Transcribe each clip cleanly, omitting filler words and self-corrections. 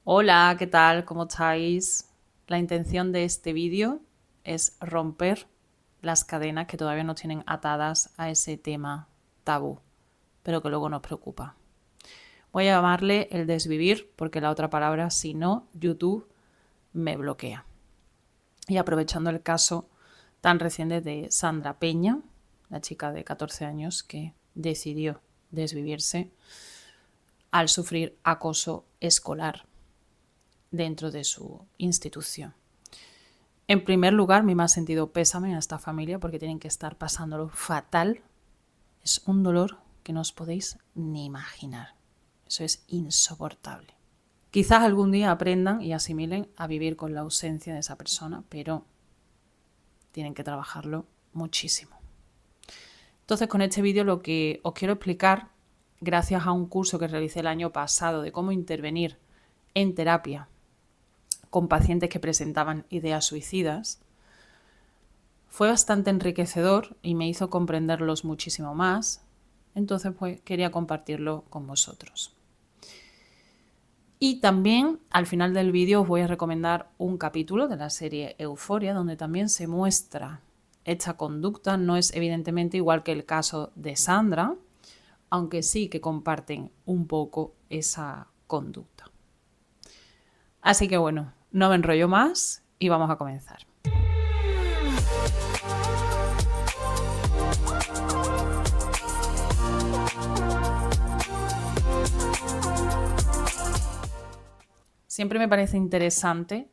Hola, ¿qué tal? ¿Cómo estáis? La intención de este vídeo es romper las cadenas que todavía nos tienen atadas a ese tema tabú, pero que luego nos preocupa. Voy a llamarle el desvivir porque la otra palabra, si no, YouTube me bloquea. Y aprovechando el caso tan reciente de Sandra Peña, la chica de 14 años que decidió desvivirse al sufrir acoso escolar dentro de su institución. En primer lugar, mi más sentido pésame a esta familia porque tienen que estar pasándolo fatal. Es un dolor que no os podéis ni imaginar. Eso es insoportable. Quizás algún día aprendan y asimilen a vivir con la ausencia de esa persona, pero tienen que trabajarlo muchísimo. Entonces, con este vídeo lo que os quiero explicar, gracias a un curso que realicé el año pasado de cómo intervenir en terapia con pacientes que presentaban ideas suicidas, fue bastante enriquecedor y me hizo comprenderlos muchísimo más. Entonces, pues quería compartirlo con vosotros. Y también al final del vídeo os voy a recomendar un capítulo de la serie Euforia, donde también se muestra esta conducta. No es evidentemente igual que el caso de Sandra, aunque sí que comparten un poco esa conducta. Así que bueno, no me enrollo más y vamos a comenzar. Siempre me parece interesante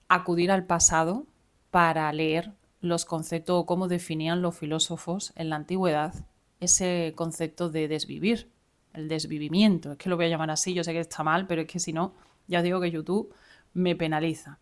acudir al pasado para leer los conceptos o cómo definían los filósofos en la antigüedad ese concepto de desvivir, el desvivimiento. Es que lo voy a llamar así, yo sé que está mal, pero es que si no, ya os digo que YouTube me penaliza.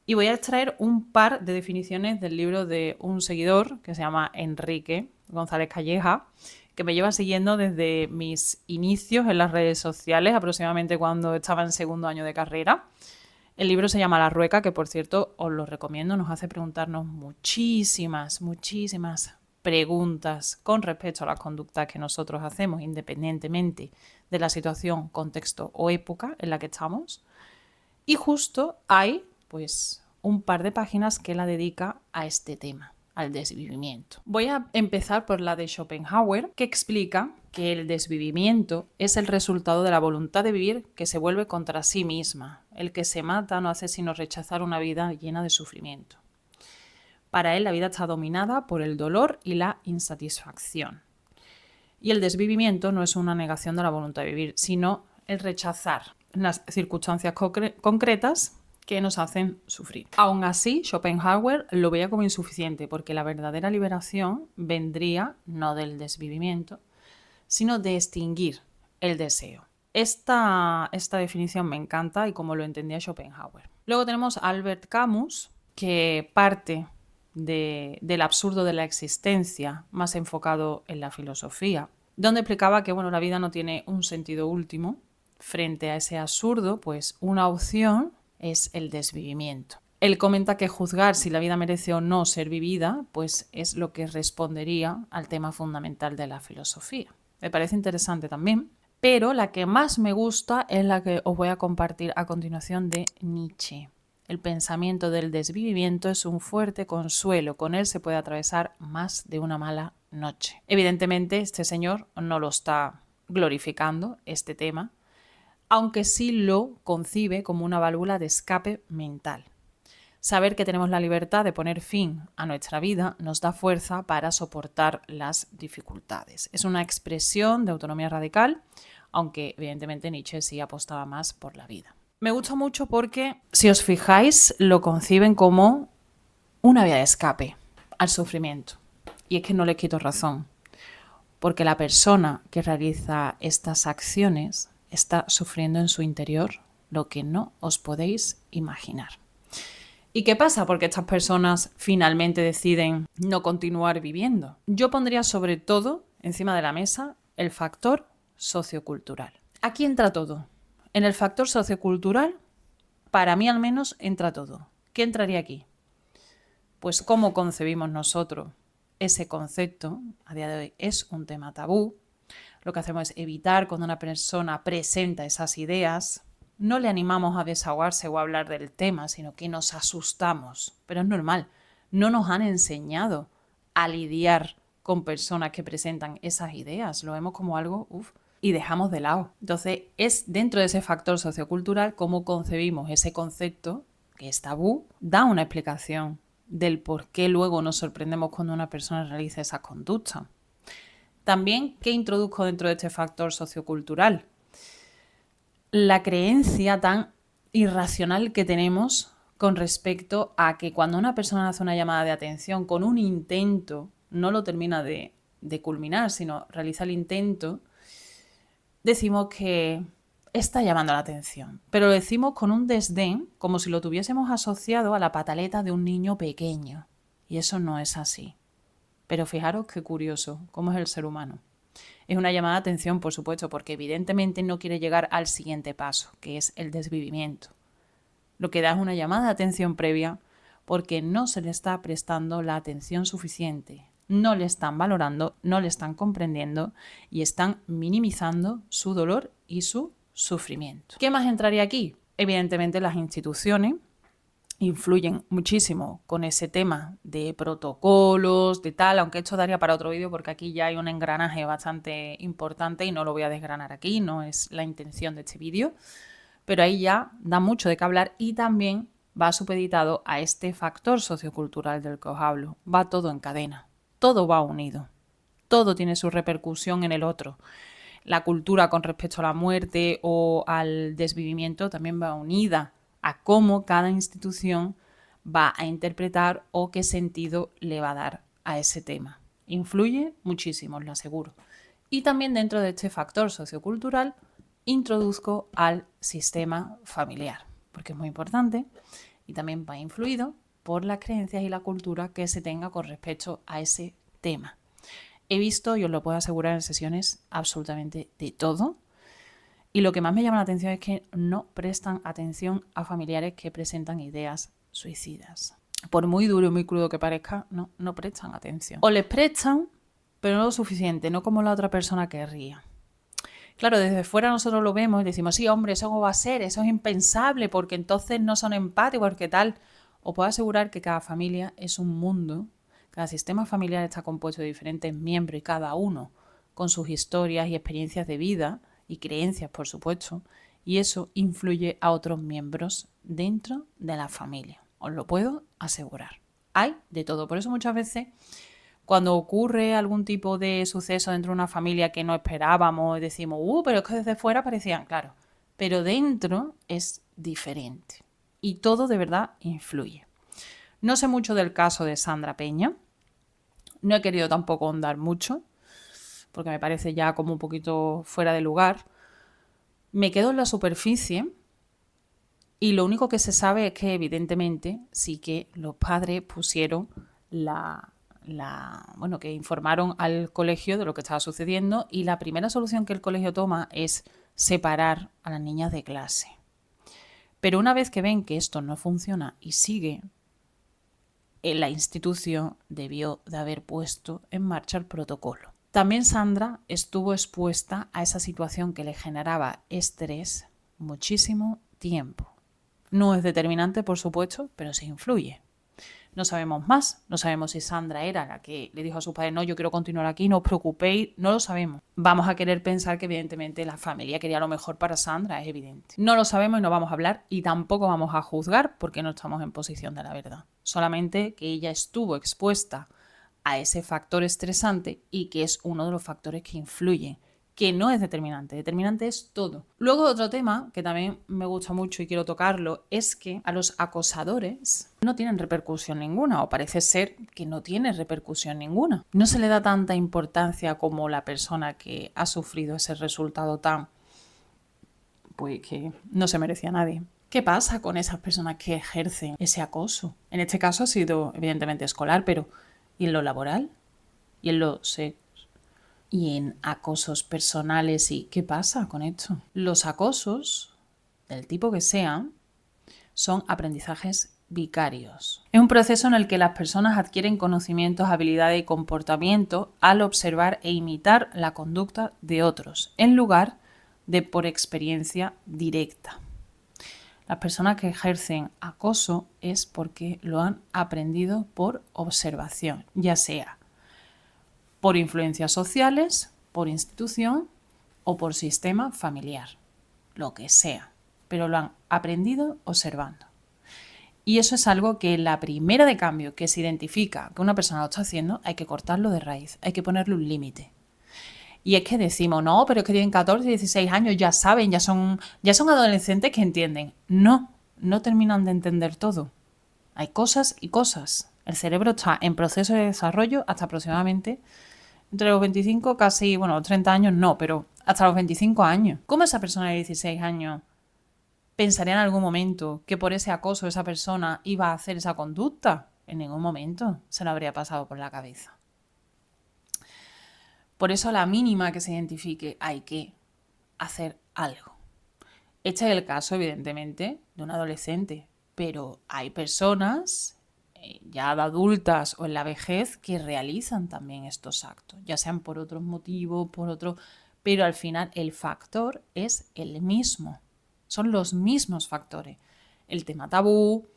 Y voy a extraer un par de definiciones del libro de un seguidor que se llama Enrique González Calleja, que me lleva siguiendo desde mis inicios en las redes sociales, aproximadamente cuando estaba en segundo año de carrera. El libro se llama La Rueca, que por cierto os lo recomiendo, nos hace preguntarnos muchísimas preguntas con respecto a las conductas que nosotros hacemos, independientemente de la situación, contexto o época en la que estamos. Y justo hay, pues, un par de páginas que la dedica a este tema, al desvivimiento. Voy a empezar por la de Schopenhauer, que explica que el desvivimiento es el resultado de la voluntad de vivir que se vuelve contra sí misma. El que se mata no hace sino rechazar una vida llena de sufrimiento. Para él la vida está dominada por el dolor y la insatisfacción. Y el desvivimiento no es una negación de la voluntad de vivir, sino el rechazar las circunstancias concretas que nos hacen sufrir. Aún así, Schopenhauer lo veía como insuficiente, porque la verdadera liberación vendría no del desvivimiento, sino de extinguir el deseo. Esta definición me encanta y como lo entendía Schopenhauer. Luego tenemos a Albert Camus, que parte del absurdo de la existencia, más enfocado en la filosofía, donde explicaba que la vida no tiene un sentido último. Frente a ese absurdo, pues una opción es el desvivimiento. Él comenta que juzgar si la vida merece o no ser vivida, pues es lo que respondería al tema fundamental de la filosofía. Me parece interesante también, pero la que más me gusta es la que os voy a compartir a continuación de Nietzsche. El pensamiento del desvivimiento es un fuerte consuelo, con él se puede atravesar más de una mala noche. Evidentemente, este señor no lo está glorificando, este tema, aunque sí lo concibe como una válvula de escape mental. Saber que tenemos la libertad de poner fin a nuestra vida nos da fuerza para soportar las dificultades. Es una expresión de autonomía radical, aunque evidentemente Nietzsche sí apostaba más por la vida. Me gusta mucho porque, si os fijáis, lo conciben como una vía de escape al sufrimiento. Y es que no le quito razón, porque la persona que realiza estas acciones está sufriendo en su interior lo que no os podéis imaginar. ¿Y qué pasa? Porque estas personas finalmente deciden no continuar viviendo. Yo pondría sobre todo encima de la mesa el factor sociocultural. Aquí entra todo. En el factor sociocultural, para mí al menos, entra todo. ¿Qué entraría aquí? Pues cómo concebimos nosotros ese concepto. A día de hoy es un tema tabú. Lo que hacemos es evitar cuando una persona presenta esas ideas. no le animamos a desahogarse o a hablar del tema, sino que nos asustamos. Pero es normal, no nos han enseñado a lidiar con personas que presentan esas ideas. Lo vemos como algo, y dejamos de lado. Entonces, es dentro de ese factor sociocultural cómo concebimos ese concepto, que es tabú, da una explicación del por qué luego nos sorprendemos cuando una persona realiza esa conducta. También, ¿qué introduzco dentro de este factor sociocultural? La creencia tan irracional que tenemos con respecto a que cuando una persona hace una llamada de atención con un intento, no lo termina de culminar, sino realiza el intento, decimos que está llamando la atención. Pero lo decimos con un desdén, como si lo tuviésemos asociado a la pataleta de un niño pequeño. Y eso no es así. Pero fijaros qué curioso, cómo es el ser humano. Es una llamada de atención, por supuesto, porque evidentemente no quiere llegar al siguiente paso, que es el desvivimiento. Lo que da es una llamada de atención previa porque no se le está prestando la atención suficiente. No le están valorando, no le están comprendiendo y están minimizando su dolor y su sufrimiento. ¿Qué más entraría aquí? Evidentemente las instituciones influyen muchísimo con ese tema de protocolos, de tal, aunque esto daría para otro vídeo porque aquí ya hay un engranaje bastante importante y no lo voy a desgranar aquí, no es la intención de este vídeo, pero ahí ya da mucho de qué hablar y también va supeditado a este factor sociocultural del que os hablo. Va todo en cadena, todo va unido, todo tiene su repercusión en el otro. La cultura con respecto a la muerte o al desvivimiento también va unida a cómo cada institución va a interpretar o qué sentido le va a dar a ese tema. Influye muchísimo, os lo aseguro. Y también dentro de este factor sociocultural introduzco al sistema familiar, porque es muy importante y también va influido por las creencias y la cultura que se tenga con respecto a ese tema. He visto, y os lo puedo asegurar en sesiones, absolutamente de todo. Y lo que más me llama la atención es que no prestan atención a familiares que presentan ideas suicidas. Por muy duro y muy crudo que parezca, no prestan atención. O les prestan, pero no lo suficiente, no como la otra persona querría. Claro, desde fuera nosotros lo vemos y decimos, sí, hombre, eso no va a ser, eso es impensable, porque entonces no son empáticos, porque tal. Os puedo asegurar que cada familia es un mundo, cada sistema familiar está compuesto de diferentes miembros y cada uno con sus historias y experiencias de vida y creencias, por supuesto, y eso influye a otros miembros dentro de la familia. Os lo puedo asegurar. Hay de todo, por eso muchas veces cuando ocurre algún tipo de suceso dentro de una familia que no esperábamos, decimos, pero es que desde fuera parecían, claro, pero dentro es diferente y todo de verdad influye. No sé mucho del caso de Sandra Peña, no he querido tampoco ahondar mucho, porque me parece ya como un poquito fuera de lugar. Me quedo en la superficie y lo único que se sabe es que evidentemente sí que los padres pusieron que informaron al colegio de lo que estaba sucediendo y la primera solución que el colegio toma es separar a las niñas de clase. Pero una vez que ven que esto no funciona y sigue, la institución debió de haber puesto en marcha el protocolo. También Sandra estuvo expuesta a esa situación que le generaba estrés muchísimo tiempo. No es determinante, por supuesto, pero sí influye. No sabemos más, no sabemos si Sandra era la que le dijo a sus padres, no, yo quiero continuar aquí, no os preocupéis, no lo sabemos. Vamos a querer pensar que evidentemente la familia quería lo mejor para Sandra, es evidente. No lo sabemos y no vamos a hablar y tampoco vamos a juzgar porque no estamos en posición de la verdad. Solamente que ella estuvo expuesta a ese factor estresante y que es uno de los factores que influyen, que no es determinante es todo. Luego otro tema que también me gusta mucho y quiero tocarlo es que a los acosadores no tienen repercusión ninguna o parece ser que no tiene repercusión ninguna. No se le da tanta importancia como la persona que ha sufrido ese resultado tan, pues que no se merecía a nadie. ¿Qué pasa con esas personas que ejercen ese acoso? En este caso ha sido evidentemente escolar, pero ¿y en lo laboral? ¿Y en lo sexual? Y en acosos personales, ¿y qué pasa con esto? Los acosos, del tipo que sean, son aprendizajes vicarios. Es un proceso en el que las personas adquieren conocimientos, habilidades y comportamiento al observar e imitar la conducta de otros, en lugar de por experiencia directa. Las personas que ejercen acoso es porque lo han aprendido por observación, ya sea por influencias sociales, por institución o por sistema familiar, lo que sea, pero lo han aprendido observando. Y eso es algo que la primera de cambio que se identifica que una persona lo está haciendo, hay que cortarlo de raíz, hay que ponerle un límite. Y es que decimos, no, pero es que tienen 14, 16 años, ya saben, ya son adolescentes que entienden. No terminan de entender todo. Hay cosas y cosas. El cerebro está en proceso de desarrollo hasta aproximadamente entre los 25, casi, bueno, 30 años no, pero hasta los 25 años. ¿Cómo esa persona de 16 años pensaría en algún momento que por ese acoso esa persona iba a hacer esa conducta? En ningún momento se lo habría pasado por la cabeza. Por eso a la mínima que se identifique hay que hacer algo. Este es el caso, evidentemente, de un adolescente, pero hay personas ya de adultas o en la vejez que realizan también estos actos, ya sean por otros motivos, pero al final el factor es el mismo. Son los mismos factores. El tema tabú,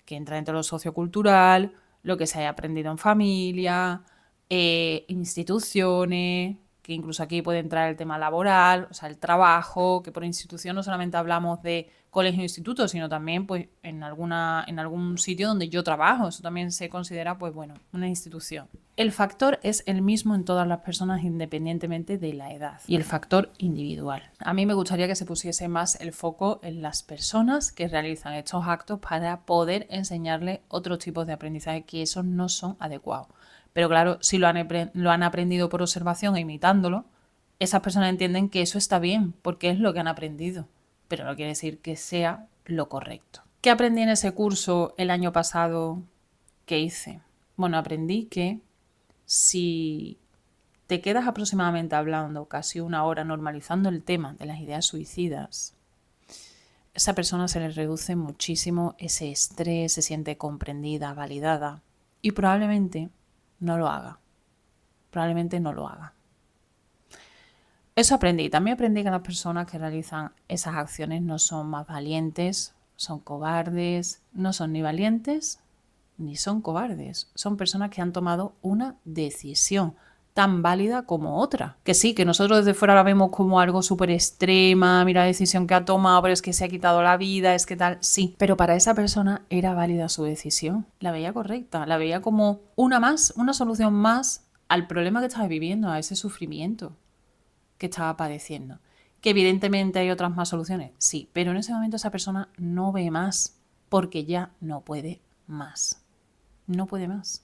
que entra dentro de lo sociocultural, lo que se haya aprendido en familia, instituciones, que incluso aquí puede entrar el tema laboral, o sea, el trabajo, que por institución no solamente hablamos de colegio e instituto, sino también pues en algún sitio donde yo trabajo, eso también se considera pues bueno, una institución. El factor es el mismo en todas las personas independientemente de la edad y el factor individual. A mí me gustaría que se pusiese más el foco en las personas que realizan estos actos para poder enseñarles otros tipos de aprendizaje que esos no son adecuados. Pero claro, si lo han aprendido por observación e imitándolo, esas personas entienden que eso está bien, porque es lo que han aprendido. Pero no quiere decir que sea lo correcto. ¿Qué aprendí en ese curso el año pasado que hice? Bueno, aprendí que si te quedas aproximadamente hablando casi una hora normalizando el tema de las ideas suicidas, a esa persona se le reduce muchísimo ese estrés, se siente comprendida, validada y probablemente no lo haga. Probablemente no lo haga. Eso aprendí. También aprendí que las personas que realizan esas acciones no son más valientes, son cobardes, no son ni valientes ni son cobardes. Son personas que han tomado una decisión tan válida como otra. Que sí, que nosotros desde fuera la vemos como algo súper extrema, mira la decisión que ha tomado, pero es que se ha quitado la vida, es que tal, sí. Pero para esa persona era válida su decisión. La veía correcta, la veía como una solución más al problema que estaba viviendo, a ese sufrimiento que estaba padeciendo. Que evidentemente hay otras más soluciones, sí, pero en ese momento esa persona no ve más, porque ya no puede más. No puede más.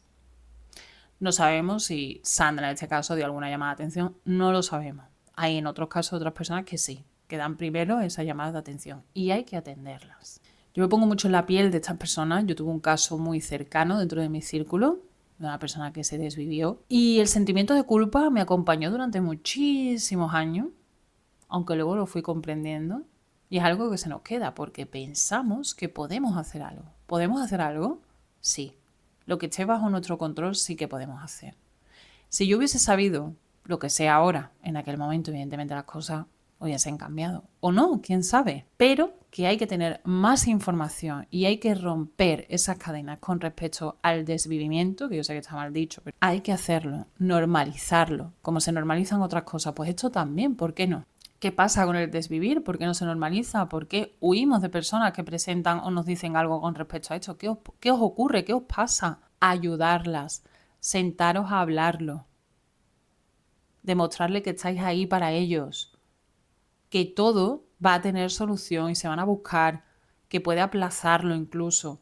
No sabemos si Sandra en este caso dio alguna llamada de atención, no lo sabemos. Hay en otros casos otras personas que sí, que dan primero esa llamada de atención y hay que atenderlas. Yo me pongo mucho en la piel de estas personas. Yo tuve un caso muy cercano dentro de mi círculo, de una persona que se desvivió, y el sentimiento de culpa me acompañó durante muchísimos años, aunque luego lo fui comprendiendo, y es algo que se nos queda porque pensamos que podemos hacer algo. ¿Podemos hacer algo? Sí. Lo que esté bajo nuestro control sí que podemos hacer. Si yo hubiese sabido lo que sé ahora, en aquel momento evidentemente las cosas hubiesen cambiado. O no, quién sabe. Pero que hay que tener más información y hay que romper esas cadenas con respecto al desvivimiento, que yo sé que está mal dicho, pero hay que hacerlo, normalizarlo, como se normalizan otras cosas. Pues esto también, ¿por qué no? ¿Qué pasa con el desvivir? ¿Por qué no se normaliza? ¿Por qué huimos de personas que presentan o nos dicen algo con respecto a esto? ¿Qué os ocurre? ¿Qué os pasa? Ayudarlas, sentaros a hablarlo, demostrarle que estáis ahí para ellos, que todo va a tener solución y se van a buscar, que puede aplazarlo incluso.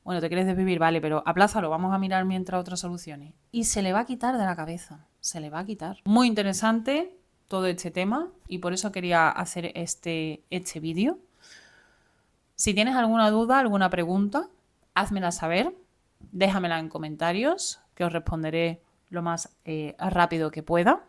Bueno, te quieres desvivir, vale, pero aplázalo, vamos a mirar mientras otras soluciones. Y se le va a quitar de la cabeza, se le va a quitar. Muy interesante todo este tema y por eso quería hacer este vídeo. Si tienes alguna duda, alguna pregunta, házmela saber, déjamela en comentarios que os responderé lo más rápido que pueda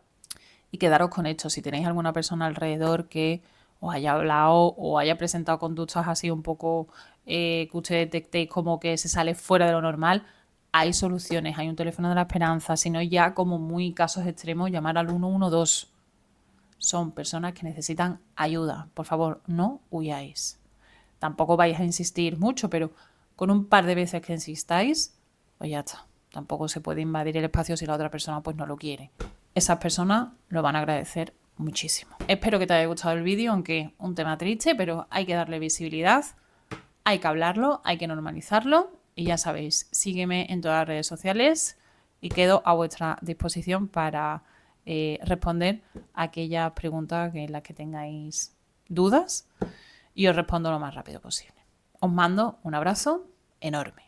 y quedaros con esto. Si tenéis alguna persona alrededor que os haya hablado o haya presentado conductas así un poco que ustedes detectéis como que se sale fuera de lo normal, hay soluciones, hay un teléfono de la esperanza, si no ya como muy casos extremos llamar al 112. Son personas que necesitan ayuda. Por favor, no huyáis. Tampoco vais a insistir mucho, pero con un par de veces que insistáis, pues ya está. Tampoco se puede invadir el espacio si la otra persona pues no lo quiere. Esas personas lo van a agradecer muchísimo. Espero que te haya gustado el vídeo, aunque un tema triste, pero hay que darle visibilidad, hay que hablarlo, hay que normalizarlo y ya sabéis, sígueme en todas las redes sociales y quedo a vuestra disposición para responder a aquellas preguntas en las que tengáis dudas y os respondo lo más rápido posible. Os mando un abrazo enorme.